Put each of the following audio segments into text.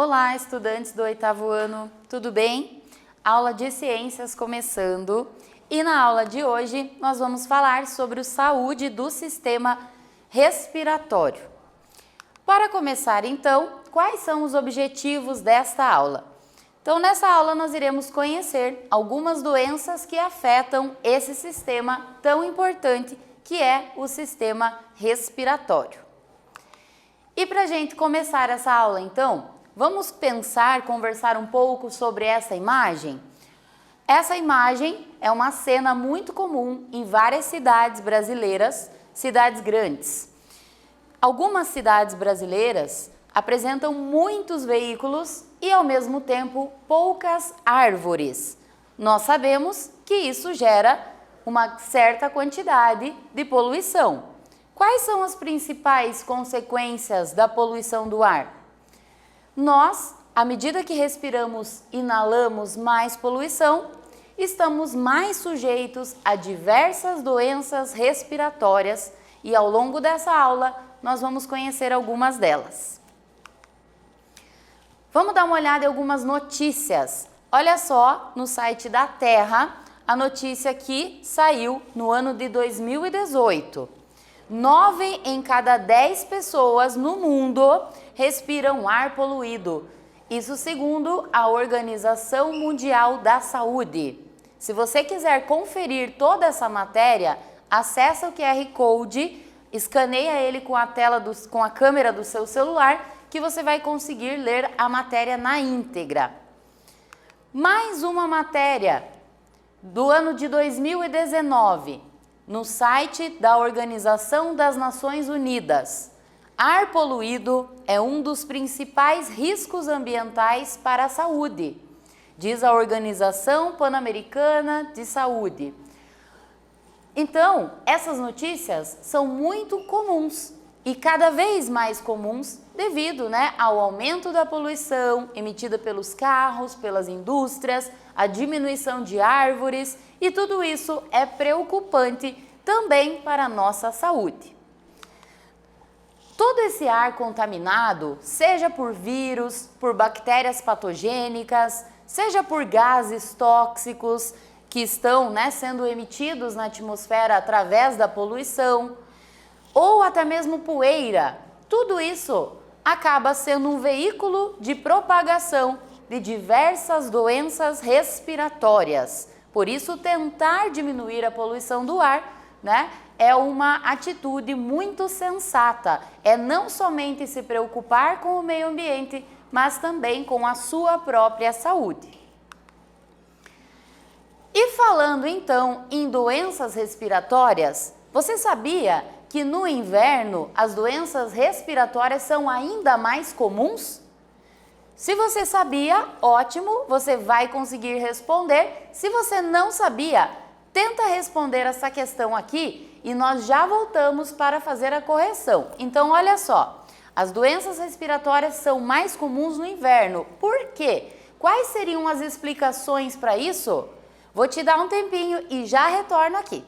Olá, estudantes do 8º ano, tudo bem? Aula de ciências começando e na aula de hoje nós vamos falar sobre a saúde do sistema respiratório. Para começar então, quais são os objetivos desta aula? Então nessa aula nós iremos conhecer algumas doenças que afetam esse sistema tão importante que é o sistema respiratório. E para a gente começar essa aula então, vamos conversar um pouco sobre essa imagem? Essa imagem é uma cena muito comum em várias cidades brasileiras, cidades grandes. Algumas cidades brasileiras apresentam muitos veículos e, ao mesmo tempo, poucas árvores. Nós sabemos que isso gera uma certa quantidade de poluição. Quais são as principais consequências da poluição do ar? Nós, à medida que respiramos, inalamos mais poluição, estamos mais sujeitos a diversas doenças respiratórias e ao longo dessa aula nós vamos conhecer algumas delas. Vamos dar uma olhada em algumas notícias. Olha só, no site da Terra, a notícia que saiu no ano de 2018. 9 em cada 10 pessoas no mundo respiram ar poluído. Isso segundo a Organização Mundial da Saúde. Se você quiser conferir toda essa matéria, acessa o QR Code, escaneia ele com a câmera do seu celular, que você vai conseguir ler a matéria na íntegra. Mais uma matéria do ano de 2019. No site da Organização das Nações Unidas, ar poluído é um dos principais riscos ambientais para a saúde, diz a Organização Pan-Americana de Saúde. Então, essas notícias são muito comuns e cada vez mais comuns devido, ao aumento da poluição emitida pelos carros, pelas indústrias, a diminuição de árvores e tudo isso é preocupante também para a nossa saúde. Todo esse ar contaminado, seja por vírus, por bactérias patogênicas, seja por gases tóxicos que estão sendo emitidos na atmosfera através da poluição, ou até mesmo poeira, tudo isso acaba sendo um veículo de propagação de diversas doenças respiratórias. Por isso, tentar diminuir a poluição do ar, é uma atitude muito sensata. É não somente se preocupar com o meio ambiente, mas também com a sua própria saúde. E falando então em doenças respiratórias, você sabia que no inverno as doenças respiratórias são ainda mais comuns? Se você sabia, ótimo, você vai conseguir responder. Se você não sabia, tenta responder essa questão aqui e nós já voltamos para fazer a correção. Então, olha só, as doenças respiratórias são mais comuns no inverno. Por quê? Quais seriam as explicações para isso? Vou te dar um tempinho e já retorno aqui.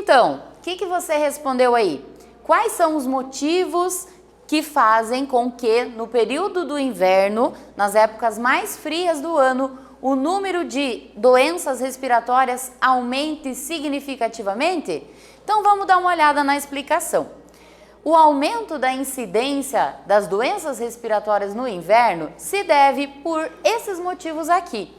Então, o que você respondeu aí? Quais são os motivos que fazem com que no período do inverno, nas épocas mais frias do ano, o número de doenças respiratórias aumente significativamente? Então vamos dar uma olhada na explicação. O aumento da incidência das doenças respiratórias no inverno se deve por esses motivos aqui.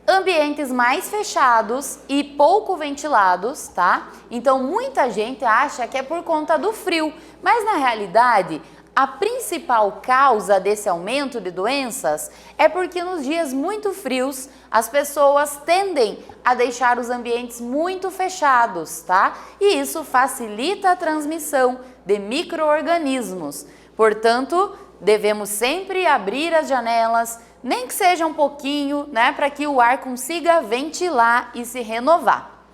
Ambientes mais fechados e pouco ventilados, tá? Então muita gente acha que é por conta do frio, mas na realidade a principal causa desse aumento de doenças é porque nos dias muito frios as pessoas tendem a deixar os ambientes muito fechados, tá? E isso facilita a transmissão de micro-organismos. Portanto, devemos sempre abrir as janelas, nem que seja um pouquinho, né, para que o ar consiga ventilar e se renovar.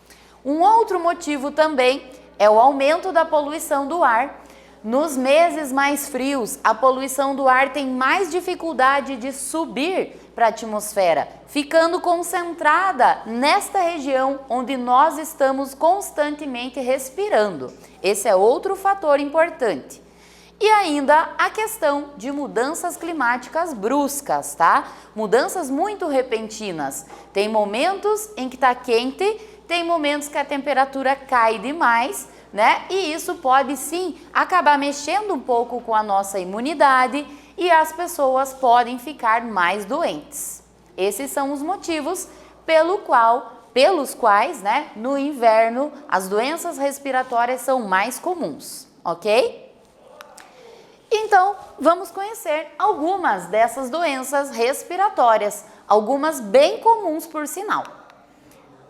Um outro motivo também é o aumento da poluição do ar. Nos meses mais frios, a poluição do ar tem mais dificuldade de subir para a atmosfera, ficando concentrada nesta região onde nós estamos constantemente respirando. Esse é outro fator importante. E ainda a questão de mudanças climáticas bruscas, tá? Mudanças muito repentinas. Tem momentos em que está quente, tem momentos que a temperatura cai demais, né? E isso pode sim acabar mexendo um pouco com a nossa imunidade e as pessoas podem ficar mais doentes. Esses são os motivos pelos quais, né, no inverno as doenças respiratórias são mais comuns, ok? Então, vamos conhecer algumas dessas doenças respiratórias, algumas bem comuns por sinal.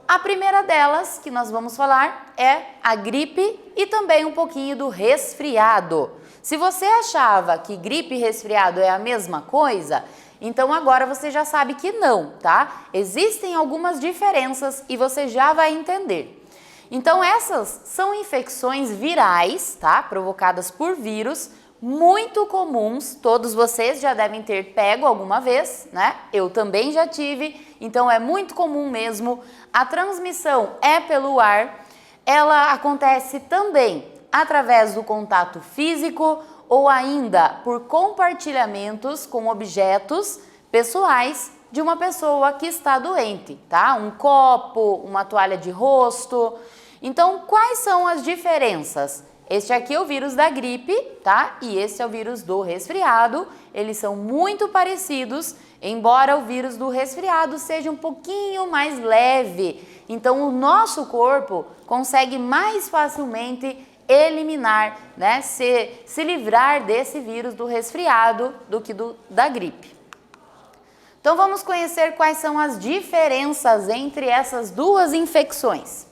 A primeira delas que nós vamos falar é a gripe e também um pouquinho do resfriado. Se você achava que gripe e resfriado é a mesma coisa, então agora você já sabe que não, tá? Existem algumas diferenças e você já vai entender. Então essas são infecções virais, tá? Provocadas por vírus, muito comuns, todos vocês já devem ter pego alguma vez, né? Eu também já tive, então é muito comum mesmo. A transmissão é pelo ar, ela acontece também através do contato físico ou ainda por compartilhamentos com objetos pessoais de uma pessoa que está doente, tá? Um copo, uma toalha de rosto. Então, quais são as diferenças? Este aqui é o vírus da gripe, tá? E esse é o vírus do resfriado. Eles são muito parecidos, embora o vírus do resfriado seja um pouquinho mais leve. Então, o nosso corpo consegue mais facilmente eliminar, né? Se livrar desse vírus do resfriado do que da gripe. Então, vamos conhecer quais são as diferenças entre essas duas infecções.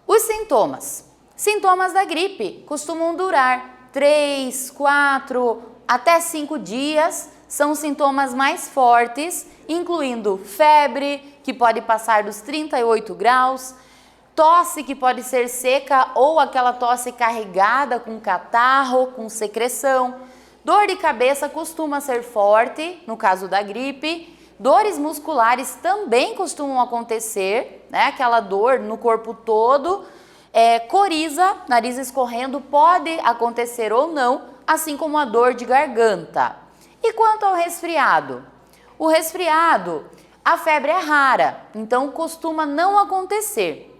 Os sintomas. Sintomas da gripe costumam durar 3, 4, até 5 dias. São sintomas mais fortes, incluindo febre, que pode passar dos 38 graus, tosse, que pode ser seca ou aquela tosse carregada com catarro, com secreção. Dor de cabeça costuma ser forte, no caso da gripe. Dores musculares também costumam acontecer, né? Aquela dor no corpo todo. Coriza, nariz escorrendo, pode acontecer ou não, assim como a dor de garganta. E quanto ao resfriado? O resfriado, a febre é rara, então costuma não acontecer.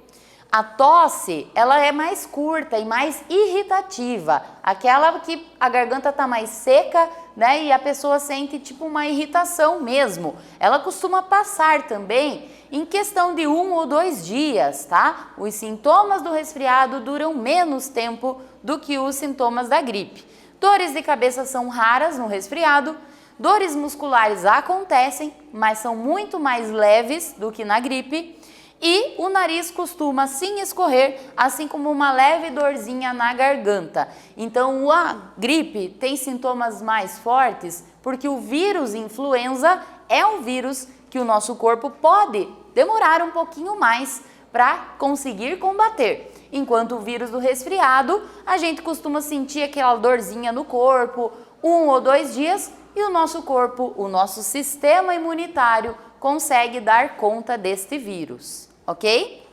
A tosse, ela é mais curta e mais irritativa, aquela que a garganta está mais seca, né, e a pessoa sente tipo uma irritação mesmo. Ela costuma passar também em questão de 1 ou 2 dias, tá? Os sintomas do resfriado duram menos tempo do que os sintomas da gripe. Dores de cabeça são raras no resfriado, dores musculares acontecem, mas são muito mais leves do que na gripe. E o nariz costuma sim escorrer, assim como uma leve dorzinha na garganta. Então a gripe tem sintomas mais fortes porque o vírus influenza é um vírus que o nosso corpo pode demorar um pouquinho mais para conseguir combater. Enquanto o vírus do resfriado, a gente costuma sentir aquela dorzinha no corpo 1 ou 2 dias e o nosso corpo, o nosso sistema imunitário consegue dar conta deste vírus, ok?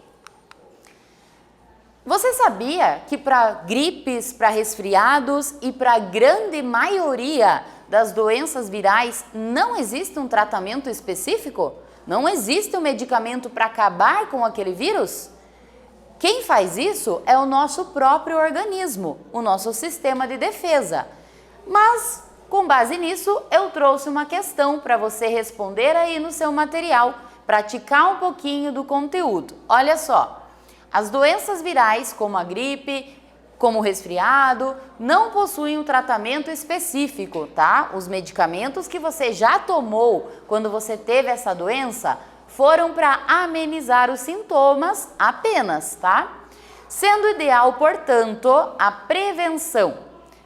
Você sabia que para gripes, para resfriados e para a grande maioria das doenças virais não existe um tratamento específico? Não existe um medicamento para acabar com aquele vírus? Quem faz isso é o nosso próprio organismo, o nosso sistema de defesa. Mas, com base nisso, eu trouxe uma questão para você responder aí no seu material, praticar um pouquinho do conteúdo. Olha só, as doenças virais, como a gripe, como o resfriado, não possuem um tratamento específico, tá? Os medicamentos que você já tomou quando você teve essa doença foram para amenizar os sintomas apenas, tá? Sendo ideal, portanto, a prevenção.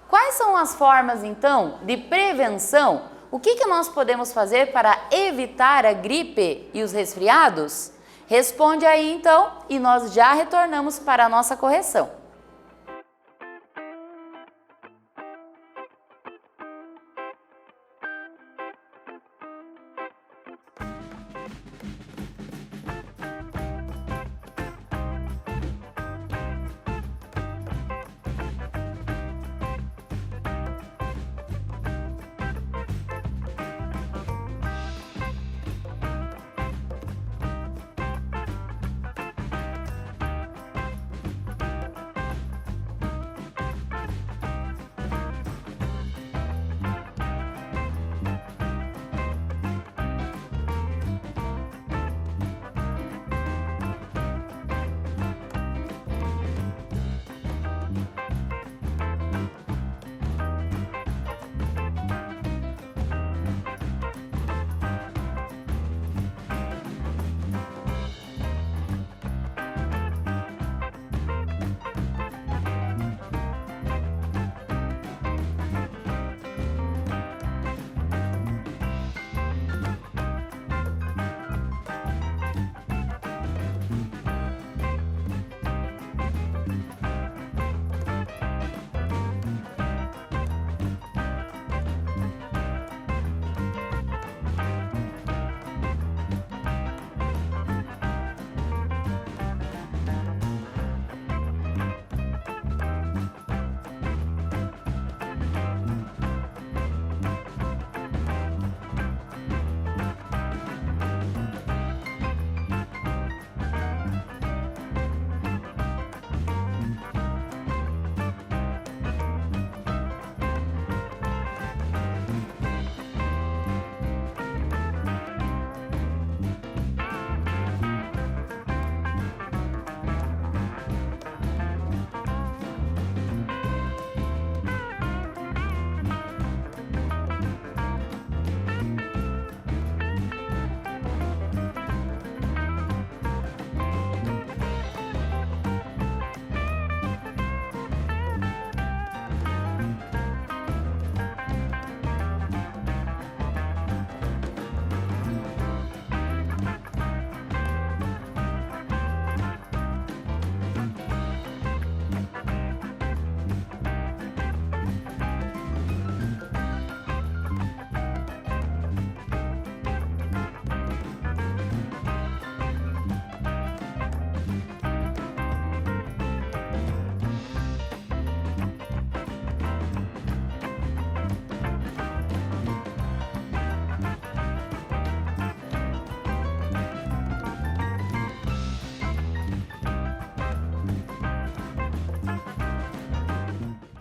Quais são as formas, então, de prevenção? O que nós podemos fazer para evitar a gripe e os resfriados? Responde aí, então, e nós já retornamos para a nossa correção.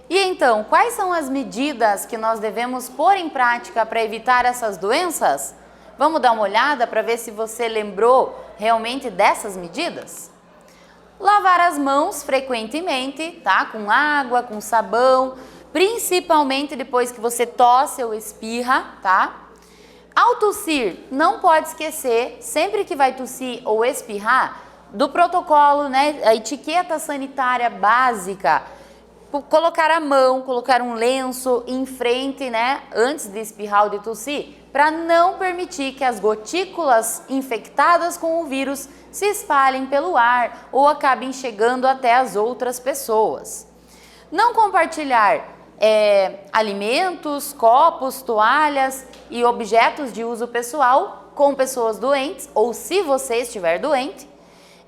E então, quais são as medidas que nós devemos pôr em prática para evitar essas doenças? Vamos dar uma olhada para ver se você lembrou realmente dessas medidas? Lavar as mãos frequentemente, tá? Com água, com sabão, principalmente depois que você tosse ou espirra, tá? Ao tossir, não pode esquecer, sempre que vai tossir ou espirrar, do protocolo, né? A etiqueta sanitária básica. Colocar a mão, colocar um lenço em frente, né, antes de espirrar ou de tossir, para não permitir que as gotículas infectadas com o vírus se espalhem pelo ar ou acabem chegando até as outras pessoas. Não compartilhar alimentos, copos, toalhas e objetos de uso pessoal com pessoas doentes ou se você estiver doente.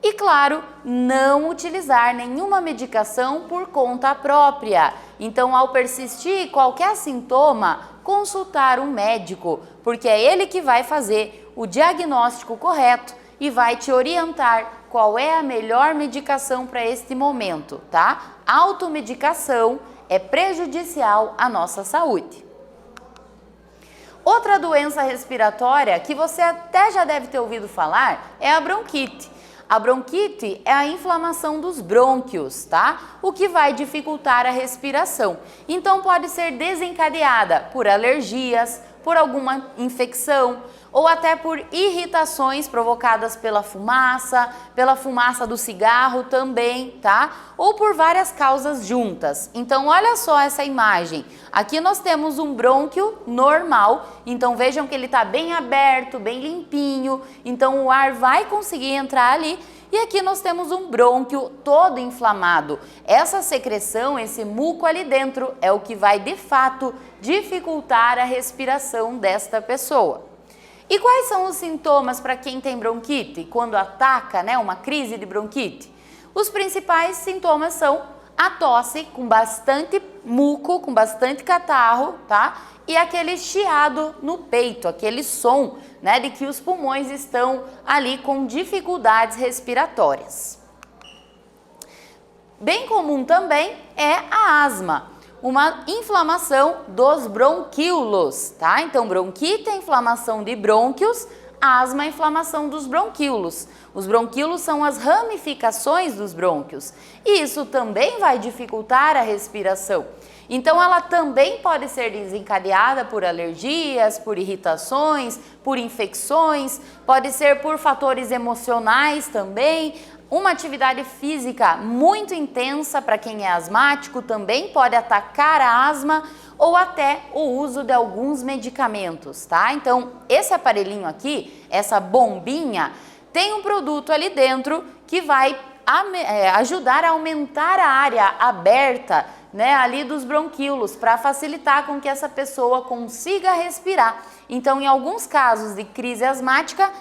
E claro, não utilizar nenhuma medicação por conta própria. Então, ao persistir qualquer sintoma, consultar um médico, porque é ele que vai fazer o diagnóstico correto e vai te orientar qual é a melhor medicação para este momento, tá? Automedicação é prejudicial à nossa saúde. Outra doença respiratória que você até já deve ter ouvido falar é a bronquite. A bronquite é a inflamação dos brônquios, tá? O que vai dificultar a respiração. Então pode ser desencadeada por alergias, por alguma infecção ou até por irritações provocadas pela fumaça do cigarro também, tá? Ou por várias causas juntas. Então olha só essa imagem. Aqui nós temos um brônquio normal, então vejam que ele está bem aberto, bem limpinho, então o ar vai conseguir entrar ali. E aqui nós temos um brônquio todo inflamado. Essa secreção, esse muco ali dentro é o que vai de fato dificultar a respiração desta pessoa. E quais são os sintomas para quem tem bronquite, quando ataca, né, uma crise de bronquite? Os principais sintomas são a tosse com bastante muco, com bastante catarro, tá? E aquele chiado no peito, aquele som, né, de que os pulmões estão ali com dificuldades respiratórias. Bem comum também é a asma, uma inflamação dos bronquíolos, tá? Então, bronquite é inflamação de brônquios, asma é inflamação dos bronquíolos. Os bronquíolos são as ramificações dos brônquios e isso também vai dificultar a respiração. Então, ela também pode ser desencadeada por alergias, por irritações, por infecções, pode ser por fatores emocionais também. Uma atividade física muito intensa para quem é asmático também pode atacar a asma ou até o uso de alguns medicamentos, tá? Então, esse aparelhinho aqui, essa bombinha, tem um produto ali dentro que vai ajudar a aumentar a área aberta, né, ali dos bronquíolos, para facilitar com que essa pessoa consiga respirar. Então, em alguns casos de crise asmática,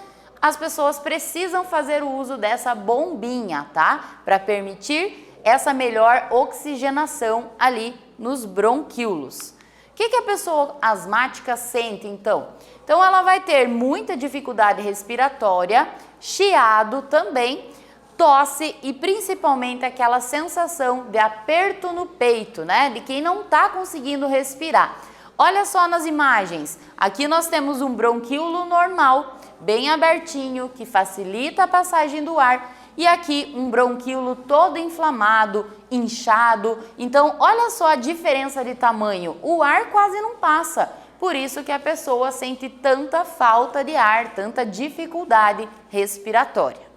as pessoas precisam fazer o uso dessa bombinha, tá? Para permitir essa melhor oxigenação ali nos bronquíolos. O que a pessoa asmática sente então? Então ela vai ter muita dificuldade respiratória, chiado também, tosse e principalmente aquela sensação de aperto no peito, né? De quem não está conseguindo respirar. Olha só nas imagens, aqui nós temos um bronquíolo normal, bem abertinho, que facilita a passagem do ar, e aqui um bronquíolo todo inflamado, inchado. Então, olha só a diferença de tamanho, o ar quase não passa, por isso que a pessoa sente tanta falta de ar, tanta dificuldade respiratória.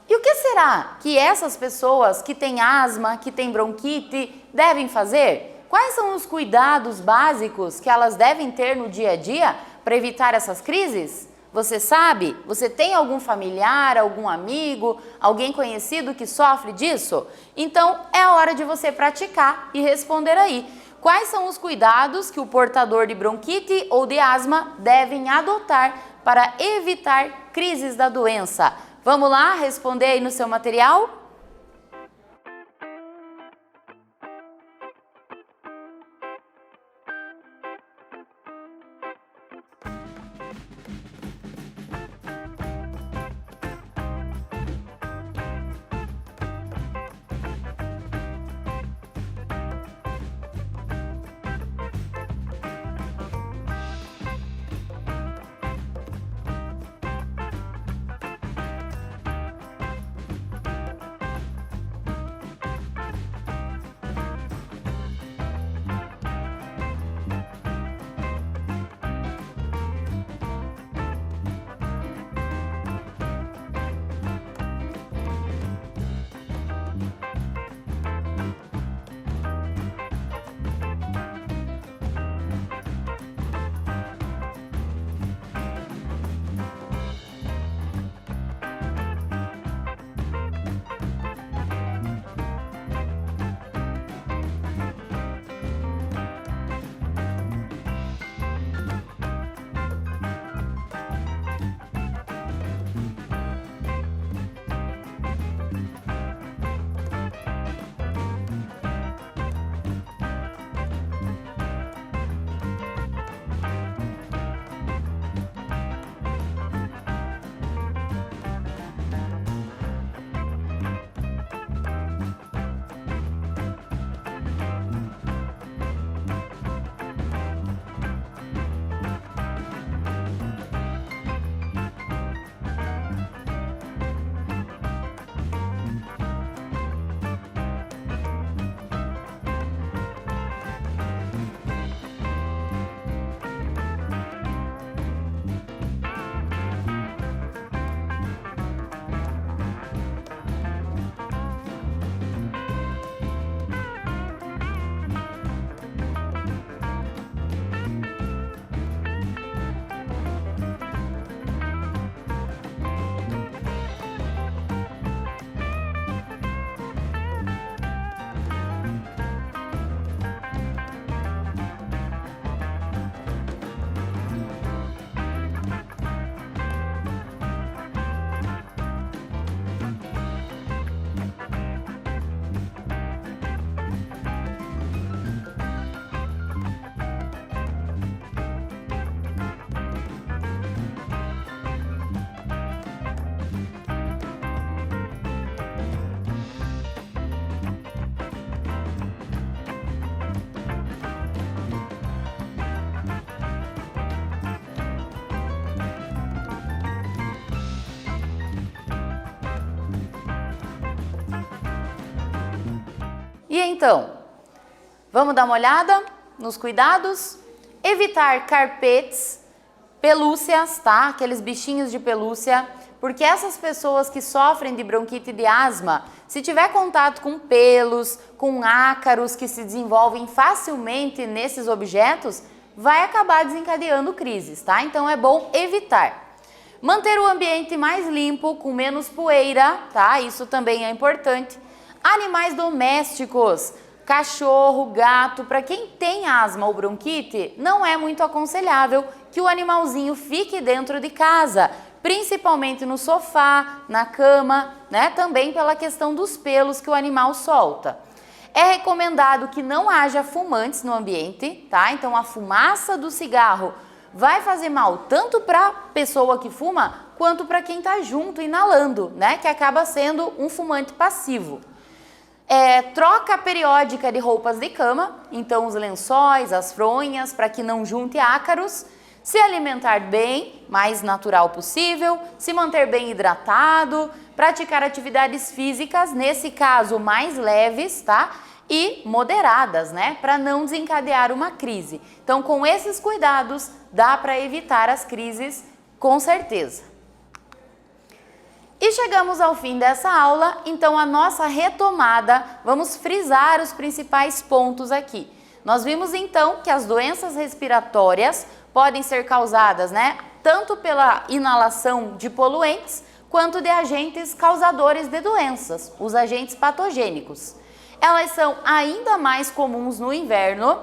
E o que será que essas pessoas que têm asma, que têm bronquite, devem fazer? Quais são os cuidados básicos que elas devem ter no dia a dia para evitar essas crises? Você sabe? Você tem algum familiar, algum amigo, alguém conhecido que sofre disso? Então é a hora de você praticar e responder aí. Quais são os cuidados que o portador de bronquite ou de asma devem adotar para evitar crises da doença? Vamos lá responder aí no seu material? E então, vamos dar uma olhada nos cuidados? Evitar carpetes, pelúcias, tá? Aqueles bichinhos de pelúcia, porque essas pessoas que sofrem de bronquite e de asma, se tiver contato com pelos, com ácaros que se desenvolvem facilmente nesses objetos, vai acabar desencadeando crises, tá? Então é bom evitar. Manter o ambiente mais limpo, com menos poeira, tá? Isso também é importante. Animais domésticos, cachorro, gato, para quem tem asma ou bronquite, não é muito aconselhável que o animalzinho fique dentro de casa, principalmente no sofá, na cama, né? Também pela questão dos pelos que o animal solta. É recomendado que não haja fumantes no ambiente, tá? Então a fumaça do cigarro vai fazer mal tanto para a pessoa que fuma, quanto para quem está junto, inalando, né? Que acaba sendo um fumante passivo. Troca periódica de roupas de cama, então os lençóis, as fronhas, para que não junte ácaros. Se alimentar bem, mais natural possível, se manter bem hidratado, praticar atividades físicas, nesse caso mais leves, tá? E moderadas, né? Para não desencadear uma crise. Então, com esses cuidados, dá para evitar as crises, com certeza. E chegamos ao fim dessa aula, então a nossa retomada, vamos frisar os principais pontos aqui. Nós vimos então que as doenças respiratórias podem ser causadas, né, tanto pela inalação de poluentes, quanto de agentes causadores de doenças, os agentes patogênicos. Elas são ainda mais comuns no inverno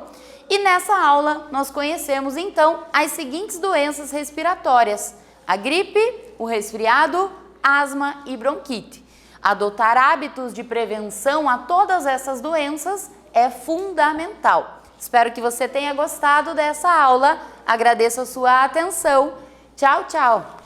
e nessa aula nós conhecemos então as seguintes doenças respiratórias: a gripe, o resfriado, asma e bronquite. Adotar hábitos de prevenção a todas essas doenças é fundamental. Espero que você tenha gostado dessa aula. Agradeço a sua atenção. Tchau, tchau!